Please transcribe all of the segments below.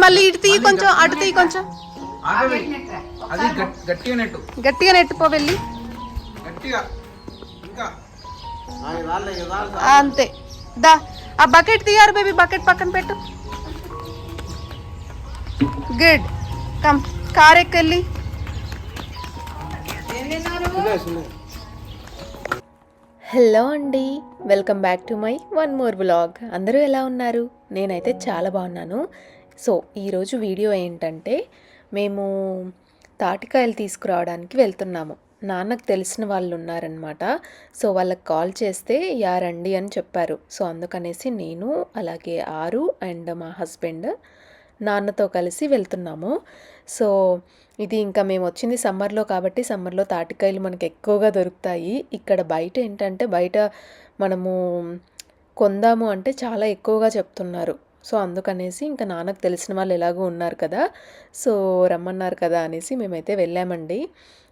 మళ్ళీ ఇటు తీయి కొంచెం, అటు తీయి కొంచెం. గట్టిగా నెట్టుపో వెళ్ళి. అంతే. దా ఆ బకెట్ తీయారు బేబీ, బకెట్ పక్కన పెట్టు. గుడ్. కమ్ కార్ ఎక్కెళ్ళి. హలో అండి, welcome back to my one more vlog. అందరూ ఎలా ఉన్నారు? నేనైతే చాలా బాగున్నాను. సో ఈరోజు వీడియో ఏంటంటే, మేము తాటికాయలు తీసుకురావడానికి వెళ్తున్నాము. నాన్నకు తెలిసిన వాళ్ళు ఉన్నారనమాట. సో వాళ్ళకి కాల్ చేస్తే యా రండి అని చెప్పారు. సో అందుకనేసి నేను అలాగే ఆరు అండ్ మా హస్బెండ్ నాన్నతో కలిసి వెళ్తున్నాము. సో ఇది ఇంకా మేము వచ్చింది సమ్మర్లో కాబట్టి సమ్మర్లో తాటికాయలు మనకి ఎక్కువగా దొరుకుతాయి. ఇక్కడ బయట ఏంటంటే, బయట మనము కొందాము అంటే చాలా ఎక్కువగా చెప్తున్నారు. సో అందుకనేసి ఇంకా నాన్నకు తెలిసిన వాళ్ళు ఎలాగో ఉన్నారు కదా, సో రమ్మన్నారు కదా అనేసి మేమైతే వెళ్ళామండి.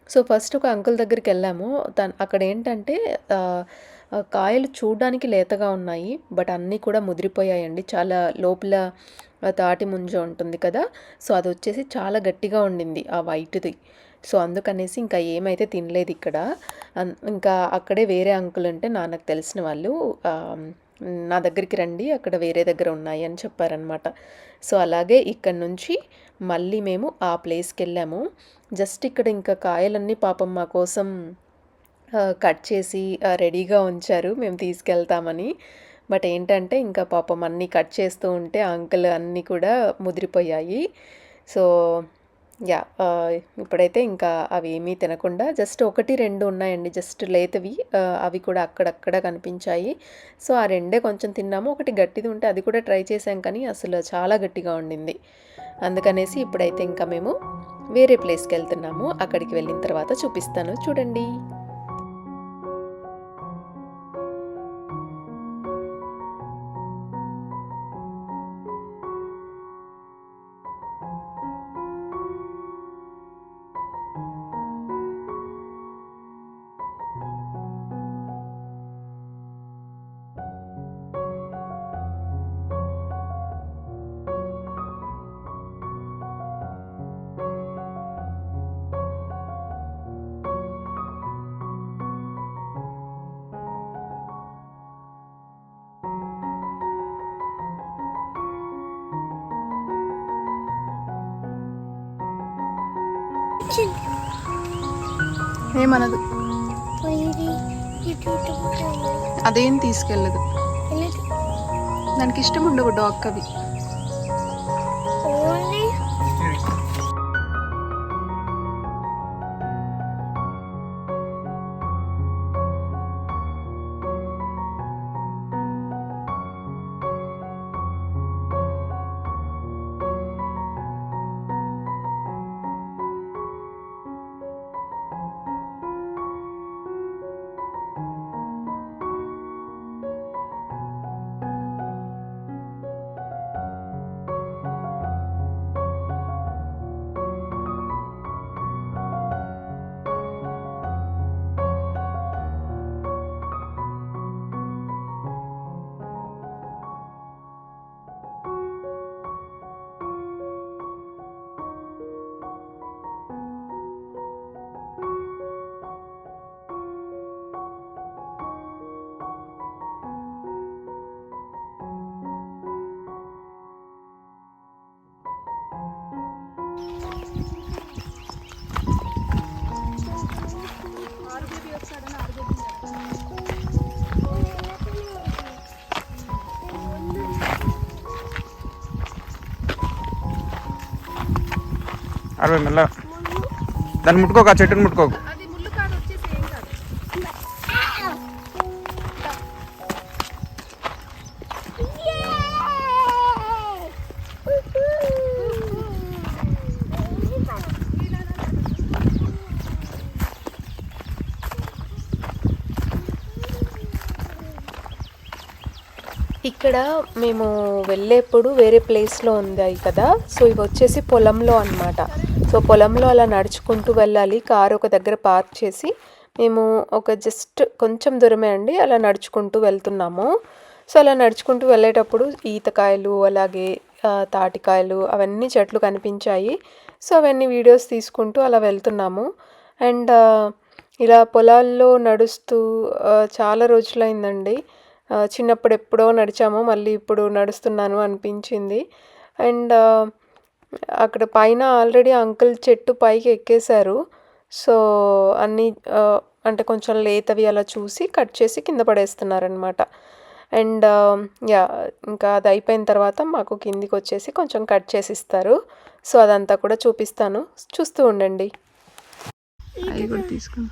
సో ఫస్ట్ ఒక అంకుల్ దగ్గరికి వెళ్ళాము. అక్కడ ఏంటంటే కాయలు చూడడానికి లేతగా ఉన్నాయి, బట్ అన్నీ కూడా ముదిరిపోయాయండి. చాలా లోపల తాటి ముంజ ఉంటుంది కదా, సో అది వచ్చేసి చాలా గట్టిగా ఉండింది ఆ వైట్ది. సో అందుకనేసి ఇంకా ఏమైతే తినలేదు ఇక్కడ. ఇంకా అక్కడే వేరే అంకుల్ అంటే నాన్నకు తెలిసిన వాళ్ళు, నా దగ్గరికి రండి అక్కడ వేరే దగ్గర ఉన్నాయి అని చెప్పారనమాట. సో అలాగే ఇక్కడ నుంచి మళ్ళీ మేము ఆ ప్లేస్కి వెళ్ళాము. జస్ట్ ఇక్కడ ఇంకా కాయలన్నీ పాపం మా కోసం కట్ చేసి రెడీగా ఉంచారు మేము తీసుకెళ్తామని. బట్ ఏంటంటే ఇంకా పాపం అన్నీ కట్ చేస్తూ ఉంటే అంకుల్ అన్నీ కూడా ముదిరిపోయాయి. సో యా ఇప్పుడైతే ఇంకా అవి ఏమీ తినకుండా జస్ట్ 1-2 ఉన్నాయండి, జస్ట్ లేతవి. అవి కూడా అక్కడక్కడ కనిపించాయి. సో ఆ రెండే కొంచెం తిన్నాము. ఒకటి గట్టిది ఉంటే అది కూడా ట్రై చేసాం, కానీ అసలు చాలా గట్టిగా ఉండింది. అందుకనేసి ఇప్పుడైతే ఇంకా మేము వేరే ప్లేస్కి వెళ్తున్నాము. అక్కడికి వెళ్ళిన తర్వాత చూపిస్తాను, చూడండి. ఏమనదు, అదేం తీసుకెళ్ళదు. దానికి ఇష్టం ఉండవు డాగ్ అవి. అరవై మెల్ల దాన్ని ముట్టుకోక, ఆ చెట్టుని ముట్టుకోకు. ఇక్కడ మేము వెళ్ళేప్పుడు వేరే ప్లేస్లో ఉంది కదా, సో ఇవి వచ్చేసి పొలంలో అన్నమాట. సో పొలంలో అలా నడుచుకుంటూ వెళ్ళాలి. కారు ఒక దగ్గర పార్క్ చేసి మేము ఒక జస్ట్ కొంచెం దూరమే అండి అలా నడుచుకుంటూ వెళ్తున్నాము. సో అలా నడుచుకుంటూ వెళ్ళేటప్పుడు ఈతకాయలు అలాగే తాటికాయలు అవన్నీ చెట్లు కనిపించాయి. సో అవన్నీ వీడియోస్ తీసుకుంటూ అలా వెళ్తున్నాము. అండ్ ఇలా పొలాల్లో నడుస్తూ చాలా రోజులైందండి. చిన్నప్పుడు ఎప్పుడో నడిచాము, మళ్ళీ ఇప్పుడు నడుస్తున్నాను అనిపించింది. అండ్ అక్కడ పైన ఆల్రెడీ అంకుల్ చెట్టు పైకి ఎక్కేశారు. సో అన్నీ అంటే కొంచెం లేతవి అలా చూసి కట్ చేసి కింద పడేస్తున్నారనమాట. అండ్ ఇంకా అది అయిపోయిన తర్వాత మాకు కిందికి వచ్చేసి కొంచెం కట్ చేసి ఇస్తారు. సో అదంతా కూడా చూపిస్తాను, చూస్తూ ఉండండి. అవి కూడా తీసుకుని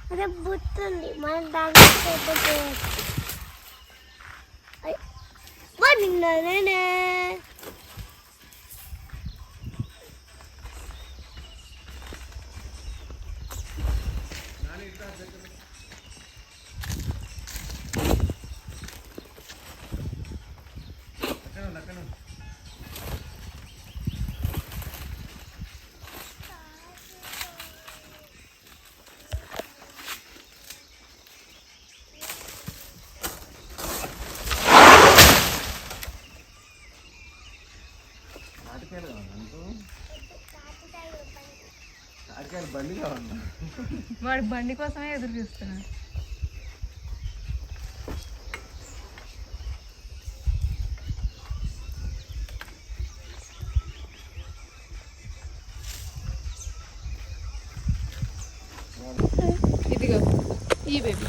వాడి బండి కోసమే ఎదురు చూస్తున్నాడు. ఇదిగో ఈ బేబీ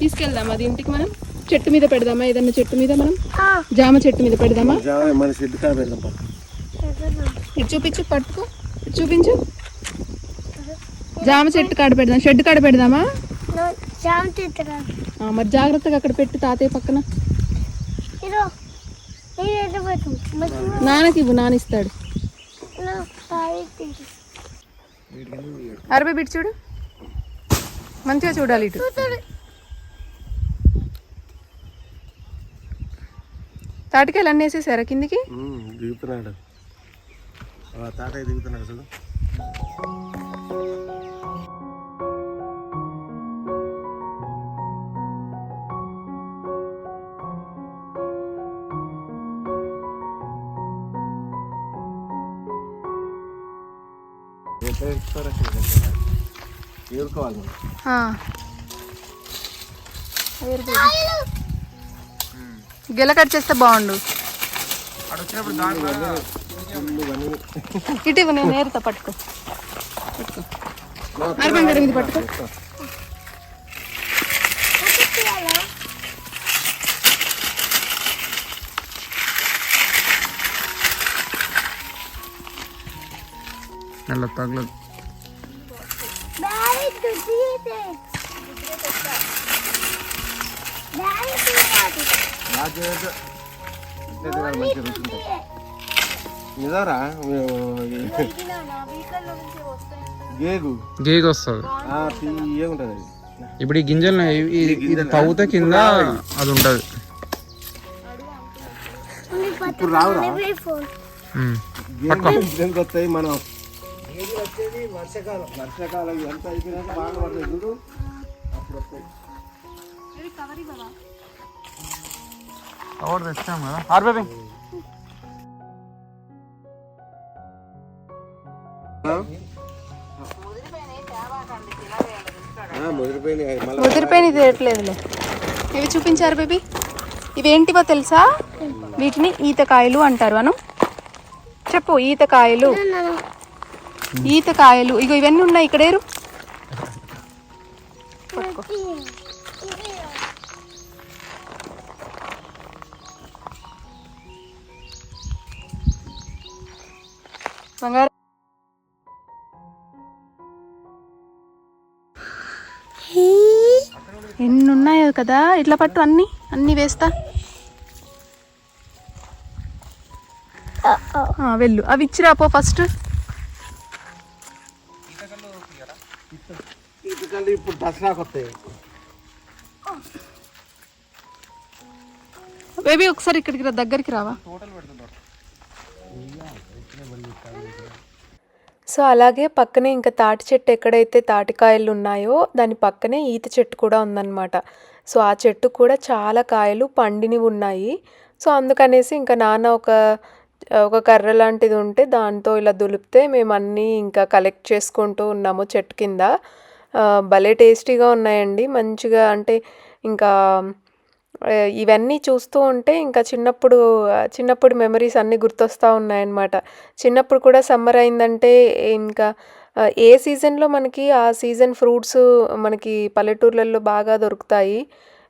తీసుకెళ్దామా అది ఇంటికి? మనం చెట్టు మీద పెడదామా? ఏదన్నా చెట్టు మీద మనం జామ చెట్టు మీద పెడదామా? ఇటు చూపించు, పట్టుకో, ఇటు చూపించు. జామ చెట్టు కాడ పెడదాం, షెడ్ కాడ పెడదామా? మరి జాగ్రత్తగా అక్కడ పెట్టు, తాతయ్య పక్కన. నాన్నకి ఇవ్వు, నాన్న ఇస్తాడు. అరవై బిట్ చూడు, మంచిగా చూడాలి. ఇటు తాటికాయలు అన్నీ వేసేసారా కిందికి? దిగుతున్నాడు తాతయ్య, దిగుతున్నాడు చూడు. ఏరుకోవాలి. గెల కట్ చేస్తే బాగుండు. ఇటు ఇవ్వు, నేను ఏరుతా. పట్టుకో పట్టుకో, అరబంగారం ఇది పట్టుకో. అలా తగలదు. నిజారా గేగు గేగు వస్తుంది. ఏముంటది ఇప్పుడు ఈ గింజలు ఇది తవ్వుతే కింద అది ఉంటుంది. ఇప్పుడు రావురా వస్తాయి. మనం వర్షాకాలం ఎంత అయిపోయినాక బాగా పడుతుంది చూడు, అప్పుడు వస్తాయి. కవర్ తెచ్చాం కదా ఆర్బేబీ. ముదిరిపోయినవి తిరగట్లేదులే. ఇవి చూపించారు బేబీ. ఇవేంటివో తెలుసా? వీటిని ఈతకాయలు అంటారు. అను చెప్పు. ఈతకాయలు, ఈతకాయలు. ఇగో ఇవన్నీ ఉన్నాయి ఇక్కడేరు. బంగారు ఎన్ని ఉన్నాయో కదా. ఇట్లా పట్టు, అన్ని అన్ని వేస్తా. వెళ్ళు, అవి ఇచ్చిరాపో ఫస్ట్. ఇప్పుడు దసరాకు వస్తాయి. బేబీ ఒకసారి ఇక్కడికి రా, దగ్గరికి రావా? సో అలాగే పక్కనే ఇంకా తాటి చెట్టు ఎక్కడైతే తాటికాయలు ఉన్నాయో దాని పక్కనే ఈత చెట్టు కూడా ఉందన్నమాట. సో ఆ చెట్టు కూడా చాలా కాయలు పండినవి ఉన్నాయి. సో అందుకనేసి ఇంకా నాన్న ఒక ఒక కర్ర లాంటిది ఉంటే దాంతో ఇలా దులిపితే మేము అన్నీ ఇంకా కలెక్ట్ చేసుకుంటూ ఉన్నాము చెట్టు కింద. భలే టేస్టీగా ఉన్నాయండి. మంచిగా అంటే ఇంకా ఇవన్నీ చూస్తూ ఉంటే ఇంకా చిన్నప్పుడు మెమరీస్ అన్నీ గుర్తొస్తా ఉన్నాయన్నమాట. చిన్నప్పుడు కూడా సమ్మర్ అయిందంటే ఇంకా ఏ సీజన్‌లో మనకి ఆ సీజన్ ఫ్రూట్స్ మనకి పల్లెటూర్లలో బాగా దొరుకుతాయి.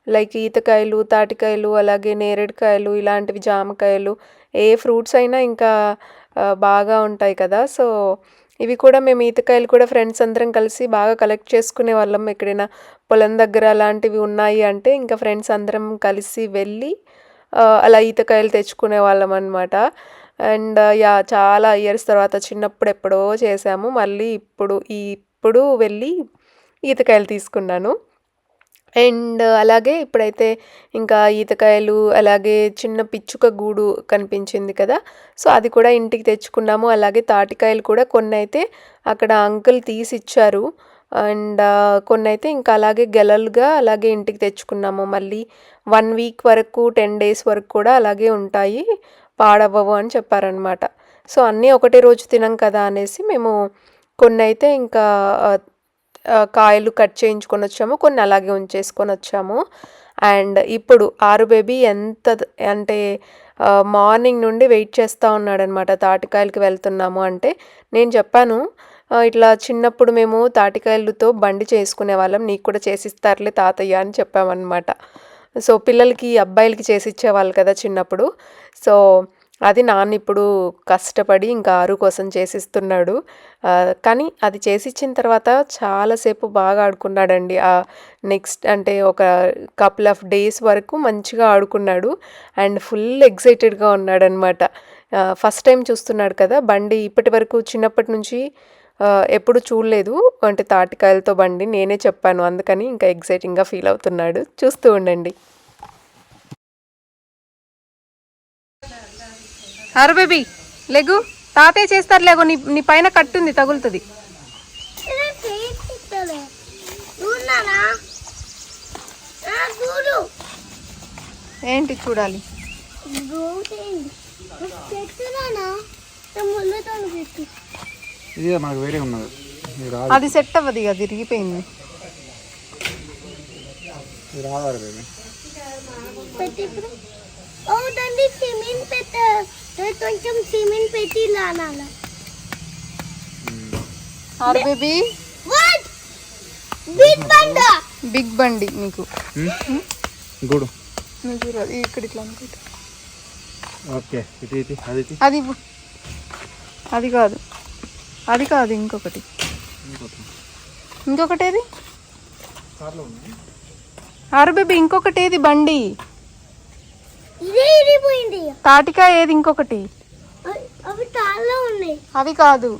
లైక్ ఈతకాయలు, తాటికాయలు, అలాగే నేరేడుకాయలు ఇలాంటివి, జామకాయలు, ఏ ఫ్రూట్స్ అయినా ఇంకా బాగా ఉంటాయి కదా! సో, ఇవి కూడా మేము ఈతకాయలు కూడా ఫ్రెండ్స్ అందరం కలిసి బాగా కలెక్ట్ చేసుకునేవాళ్ళం. ఎక్కడైనా పొలం దగ్గర అలాంటివి ఉన్నాయి అంటే ఇంకా ఫ్రెండ్స్ అందరం కలిసి వెళ్ళి అలా ఈతకాయలు తెచ్చుకునేవాళ్ళం అనమాట. And yeah! చాలా ఇయర్స్ తర్వాత చిన్నప్పుడు ఎప్పుడో చేశాము. మళ్ళీ ఇప్పుడు వెళ్ళి ఈతకాయలు తీసుకున్నాను. అండ్ అలాగే ఇప్పుడైతే ఇంకా ఈతకాయలు, అలాగే చిన్న పిచ్చుక గూడు కనిపించింది కదా! సో, అది కూడా ఇంటికి తెచ్చుకున్నాము. అలాగే తాటికాయలు కూడా కొన్నైతే అక్కడ అంకుల్ తీసిచ్చారు. అండ్ కొన్నైతే ఇంకా అలాగే గెలలుగా అలాగే ఇంటికి తెచ్చుకున్నాము. మళ్ళీ 1 వీక్ వరకు, 10 డేస్ వరకు కూడా అలాగే ఉంటాయి, పాడవ్వవు అని చెప్పారనమాట. సో, అన్నీ ఒకటే రోజు తినం కదా అనేసి మేము కొన్నైతే ఇంకా కాయలు కట్ చేయించుకొనొచ్చాము. కొన్ని అలాగే ఉంచేసుకొనొచ్చాము. అండ్ ఇప్పుడు ఆరు బేబీ అంటే మార్నింగ్ నుండి వెయిట్ చేస్తా ఉన్నాడనమాట. తాటికాయలకి వెళ్తున్నాము అంటే. నేను చెప్పాను, ఇట్లా చిన్నప్పుడు మేము తాటికాయలతో బండి చేసుకునేవాళ్ళం. నీకు కూడా చేసిస్తారులే తాతయ్య అని చెప్పామన్నమాట. సో, పిల్లలకి అబ్బాయిలకి చేసిచ్చేవాళ్ళు కదా చిన్నప్పుడు. సో, అది నాన్న ఇప్పుడు కష్టపడి ఇంకా ఆరు కోసం చేసిస్తున్నాడు. కానీ అది చేసిచ్చిన తర్వాత చాలాసేపు బాగా ఆడుకున్నాడండి. నెక్స్ట్ అంటే ఒక కపుల్ ఆఫ్ డేస్ వరకు మంచిగా ఆడుకున్నాడు. అండ్ ఫుల్ ఎక్సైటెడ్‌గా ఉన్నాడనమాట. ఫస్ట్ టైం చూస్తున్నాడు కదా బండి. ఇప్పటివరకు చిన్నప్పటి నుంచి ఎప్పుడు చూడలేదు అంటే తాటికాయలతో బండి. నేనే చెప్పాను అందుకని ఇంకా ఎక్సైటింగ్‌గా ఫీల్ అవుతున్నాడు. చూస్తూ ఉండండి. ఆరు బేబీ లెగు, తాతయ్య చేస్తారు. లేగో, నీ పైన కట్టుంది, తగులుతుంది. ఏంటి చూడాలి? ఇది మనకు వేరే ఉన్నది, అది సెట్ అవ్వదు, ఇక తిరిగిపోయింది. రావాలి బేబీ. కొంచెం సిమెంట్ పెట్టి లానాల. ఆరు బేబీ బిగ్ బండి మీకు గుడు ఇక్కడ ఇట్లా అనుకుంటా. ఓకే, ఇది అది అది కాదు, అది కాదు, ఇంకొకటి ఏది ఆరు బేబీ, ఇంకొకటి ఏది బండి? తాటికాయ ఏది? ఇంకొకటి అవి తాళ్ళలో ఉన్నాయి. అవి కాదు.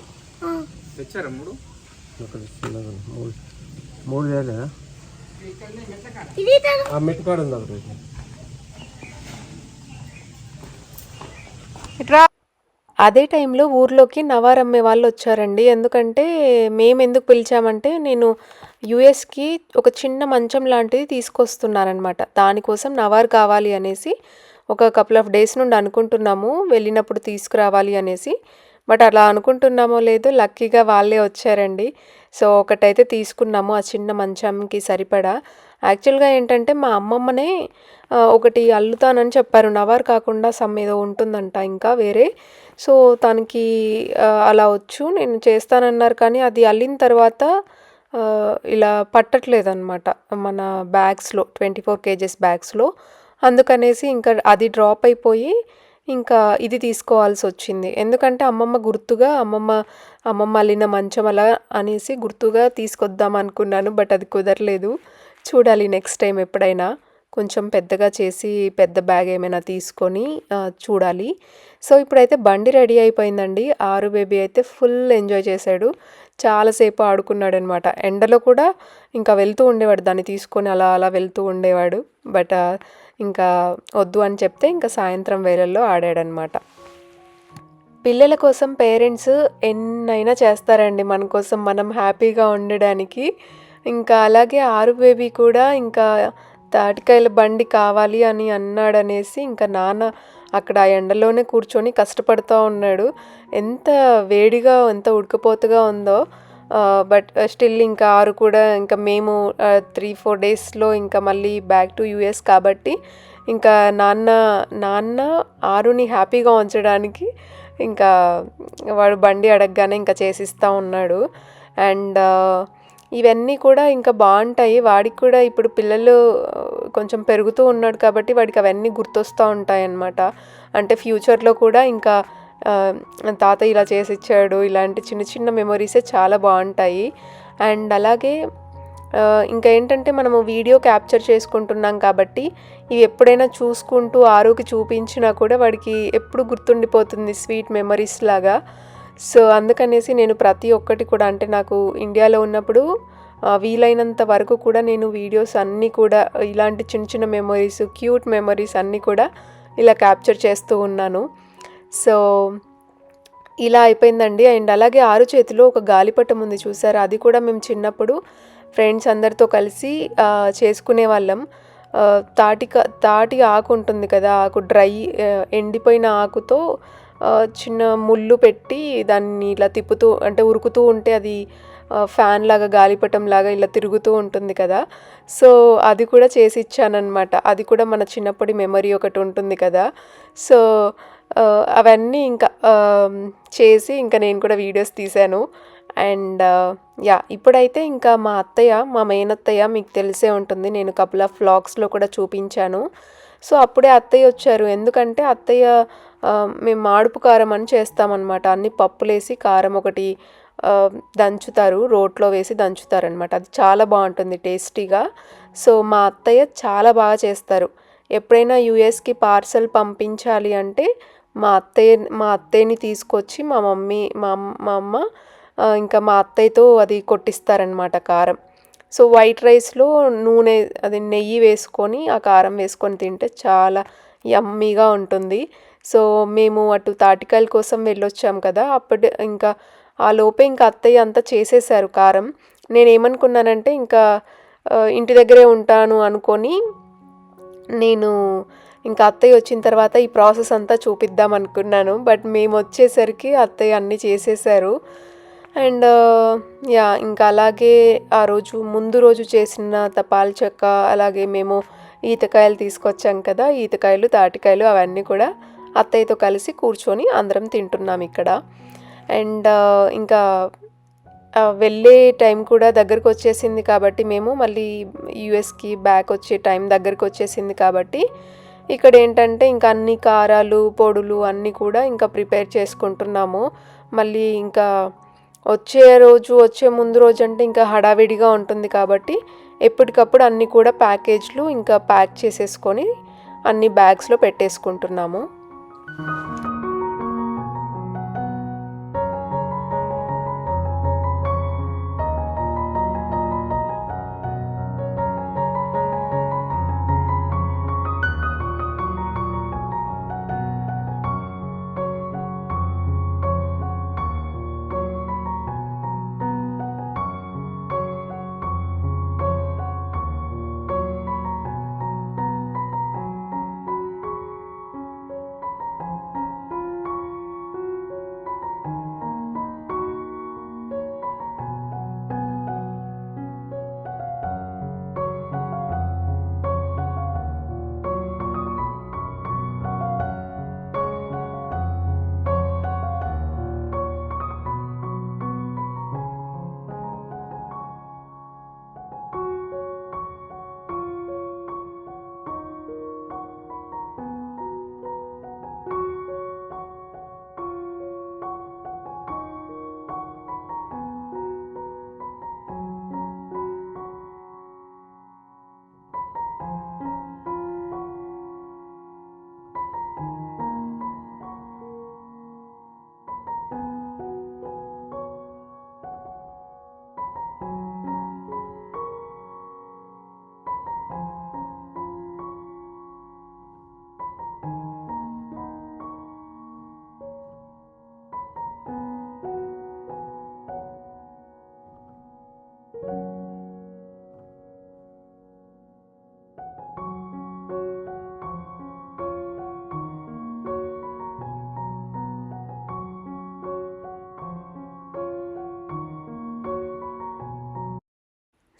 తెచ్చారా మూడు చేయలేదా? మెట్టుకాడు ఉంది. ఇట్రా. అదే టైంలో ఊర్లోకి నవార్ అమ్మే వాళ్ళు వచ్చారండి. ఎందుకంటే మేము ఎందుకు పిలిచామంటే, నేను యూఎస్కి ఒక చిన్న మంచం లాంటిది తీసుకొస్తున్నానమాట. దానికోసం నవార్ కావాలి అనేసి ఒక కపుల్ ఆఫ్ డేస్ నుండి అనుకుంటున్నాము, వెళ్ళినప్పుడు తీసుకురావాలి అనేసి. బట్ అలా అనుకుంటున్నామో లేదో లక్కీగా వాళ్ళే వచ్చారండి. సో, ఒకటైతే తీసుకున్నాము ఆ చిన్న మంచంకి సరిపడా. యాక్చువల్గా ఏంటంటే మా అమ్మమ్మనే ఒకటి అల్లుతానని చెప్పారు. నవార్ కాకుండా సమ్ ఏదో ఉంటుందంట ఇంకా వేరే. సో, తనకి అలా వచ్చు, నేను చేస్తానన్నారు. కానీ అది అల్లిన తర్వాత ఇలా పట్టట్లేదన్నమాట మన బ్యాగ్స్లో, 24 kgs బ్యాగ్స్లో. అందుకనేసి ఇంకా అది డ్రాప్ అయిపోయి ఇంకా ఇది తీసుకోవాల్సి వచ్చింది. ఎందుకంటే అమ్మమ్మ గుర్తుగా, అమ్మమ్మ అల్లిన మంచం అలా అనేసి గుర్తుగా తీసుకొద్దాం అనుకున్నాను. బట్ అది కుదరలేదు. చూడాలి నెక్స్ట్ టైం ఎప్పుడైనా కొంచెం పెద్దగా చేసి పెద్ద బ్యాగ్ ఏమైనా తీసుకొని చూడాలి. సో, ఇప్పుడైతే బండి రెడీ అయిపోయిందండి. ఆరు బేబీ అయితే ఫుల్ ఎంజాయ్ చేశాడు. చాలాసేపు ఆడుకున్నాడనమాట. ఎండలో కూడా ఇంకా వెళ్తూ ఉండేవాడు, దాన్ని తీసుకొని అలా అలా వెళ్తూ ఉండేవాడు. బట్ ఇంకా వద్దు అని చెప్తే ఇంకా సాయంత్రం వేళల్లో ఆడాడనమాట. పిల్లల కోసం పేరెంట్స్ ఎన్నైనా చేస్తారండి, మన కోసం మనం హ్యాపీగా ఉండడానికి. ఇంకా అలాగే ఆరు బేబీ కూడా ఇంకా తాటికాయల బండి కావాలి అని అన్నాడనేసి ఇంకా నాన్న అక్కడ ఆ ఎండలోనే కూర్చొని కష్టపడుతూ ఉన్నాడు. ఎంత వేడిగా ఎంత ఉడకపోతగా ఉందో. బట్ స్టిల్ ఇంకా ఆరు కూడా ఇంకా మేము 3-4 డేస్లో ఇంకా మళ్ళీ బ్యాక్ టు యూఎస్ కాబట్టి ఇంకా నాన్న ఆరుని హ్యాపీగా ఉంచడానికి ఇంకా వాడు బండి అడగగానే ఇంకా చేసిస్తూ ఉన్నాడు. అండ్ ఇవన్నీ కూడా ఇంకా బాగుంటాయి. వాడికి కూడా ఇప్పుడు పిల్లలు కొంచెం పెరుగుతూ ఉన్నాడు కాబట్టి వాడికి అవన్నీ గుర్తొస్తూ ఉంటాయన్నమాట. అంటే ఫ్యూచర్లో కూడా ఇంకా తాత ఇలా చేసిచ్చాడు, ఇలాంటి చిన్న చిన్న మెమొరీసే చాలా బాగుంటాయి. అండ్ అలాగే ఇంకా ఏంటంటే మనము వీడియో క్యాప్చర్ చేసుకుంటున్నాం కాబట్టి ఇవి ఎప్పుడైనా చూసుకుంటూ ఆరుకి చూపించినా కూడా వాడికి ఎప్పుడు గుర్తుండిపోతుంది స్వీట్ మెమరీస్ లాగా. సో అందుకనేసి నేను ప్రతి ఒక్కటి కూడా అంటే నాకు ఇండియాలో ఉన్నప్పుడు వీలైనంత వరకు కూడా నేను వీడియోస్ అన్నీ కూడా ఇలాంటి చిన్న చిన్న మెమరీస్, క్యూట్ మెమరీస్ అన్నీ కూడా ఇలా క్యాప్చర్ చేస్తూ ఉన్నాను. సో ఇలా అయిపోయిందండి. అండ్ అలాగే ఆరు చేతిలో ఒక గాలిపటం ఉంది చూసారా, అది కూడా మేము చిన్నప్పుడు ఫ్రెండ్స్ అందరితో కలిసి చేసుకునే వాళ్ళం. తాటి ఆకు ఉంటుంది కదా, ఆకు ఎండిపోయిన ఆకుతో చిన్న ముళ్ళు పెట్టి దాన్ని ఇలా తిప్పుతూ అంటే ఉరుకుతూ ఉంటే అది ఫ్యాన్ లాగా గాలిపటం లాగా ఇలా తిరుగుతూ ఉంటుంది కదా. సో అది కూడా చేసి ఇచ్చానమాట. అది కూడా మన చిన్నప్పటి మెమరీ ఒకటి ఉంటుంది కదా. సో అవన్నీ ఇంకా చేసి ఇంకా నేను కూడా వీడియోస్ తీశాను. అండ్ ఇప్పుడైతే ఇంకా మా మేనత్తయ్య మీకు తెలిసే ఉంటుంది, నేను కపుల్ ఆఫ్ వ్లాగ్స్లో కూడా చూపించాను. సో అప్పుడే అత్తయ్య వచ్చారు. ఎందుకంటే అత్తయ్య మేము మాడుపు కారం అని చేస్తామన్నమాట. అన్ని పప్పులేసి కారం ఒకటి దంచుతారు, రోట్లో వేసి దంచుతారనమాట. అది చాలా బాగుంటుంది టేస్టీగా. సో మా అత్తయ్య చాలా బాగా చేస్తారు. ఎప్పుడైనా యూఎస్కి పార్సల్ పంపించాలి అంటే మా అత్తయ్యని తీసుకొచ్చి మా అమ్మ ఇంకా మా అత్తయ్యతో అది కొట్టిస్తారనమాట కారం. సో వైట్ రైస్లో నెయ్యి వేసుకొని ఆ కారం వేసుకొని తింటే చాలా యమ్మీగా ఉంటుంది. సో మేము అటు తాటికాయల కోసం వెళ్ళొచ్చాం కదా, అప్పుడు ఇంకా ఆ లోపే ఇంకా అత్తయ్య అంతా చేసేసారు కారం. నేనేమనుకున్నానంటే ఇంకా ఇంటి దగ్గరే ఉంటాను అనుకొని నేను ఇంకా అత్తయ్య వచ్చిన తర్వాత ఈ ప్రాసెస్ అంతా చూపిద్దాం అనుకున్నాను. బట్ మేము వచ్చేసరికి అత్తయ్య అన్నీ చేసేసారు. అండ్ ఇంకా అలాగే ఆ రోజు ముందు రోజు చేసిన తపాల చెక్క, అలాగే మేము ఈతకాయలు తీసుకొచ్చాం కదా, ఈతకాయలు తాటికాయలు అవన్నీ కూడా అత్తయ్యతో కలిసి కూర్చొని అందరం తింటున్నాం ఇక్కడ. అండ్ ఇంకా వెళ్ళే టైం కూడా దగ్గరకు వచ్చేసింది కాబట్టి మేము మళ్ళీ యూఎస్కి బ్యాక్ వచ్చే టైం దగ్గరకు వచ్చేసింది కాబట్టి ఇక్కడ ఏంటంటే ఇంకా అన్ని కారాలు పొడులు అన్నీ కూడా ఇంకా ప్రిపేర్ చేసుకుంటున్నాము. మళ్ళీ ఇంకా వచ్చే ముందు రోజు అంటే ఇంకా హడావిడిగా ఉంటుంది కాబట్టి ఎప్పటికప్పుడు అన్నీ కూడా ప్యాకేజ్లు ఇంకా ప్యాక్ చేసేసుకొని అన్ని బ్యాగ్స్లో పెట్టేసుకుంటున్నాము.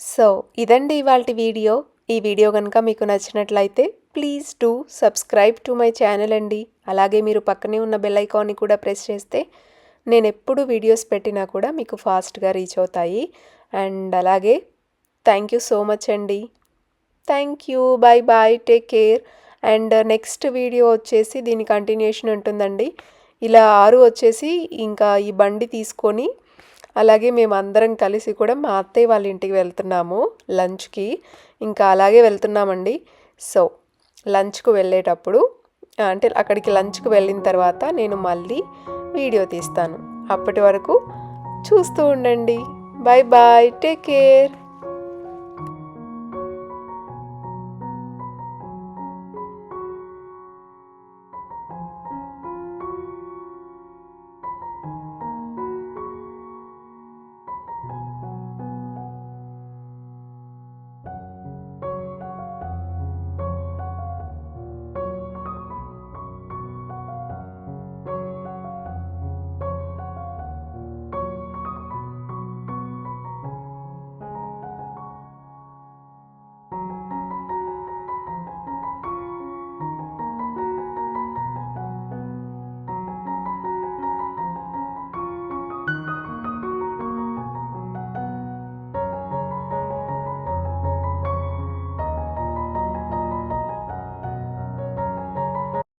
సో ఇదండి ఇవాళ వీడియో. ఈ వీడియో కనుక మీకు నచ్చినట్లయితే please do subscribe to my channel అండి. అలాగే మీరు పక్కనే ఉన్న బెల్ ఐకాన్ని కూడా ప్రెస్ చేస్తే నేను ఎప్పుడు వీడియోస్ పెట్టినా కూడా మీకు ఫాస్ట్గా రీచ్ అవుతాయి. అండ్ అలాగే థ్యాంక్ యూ సో మచ్ అండి. Thank you. Bye bye, take care. And next video వచ్చేసి దీని కంటిన్యూషన్ ఉంటుందండి. ఇలా 6 వచ్చేసి ఇంకా ఈ బండి తీసుకొని అలాగే మేము అందరం కలిసి కూడా మా అత్తయ్య వాళ్ళ ఇంటికి వెళ్తున్నాము లంచ్కి. ఇంకా అలాగే వెళ్తున్నామండి. సో లంచ్కు వెళ్ళేటప్పుడు అంటే అక్కడికి లంచ్కి వెళ్ళిన తర్వాత నేను మళ్ళీ వీడియో తీస్తాను. అప్పటి వరకు చూస్తూ ఉండండి. Bye bye, take care.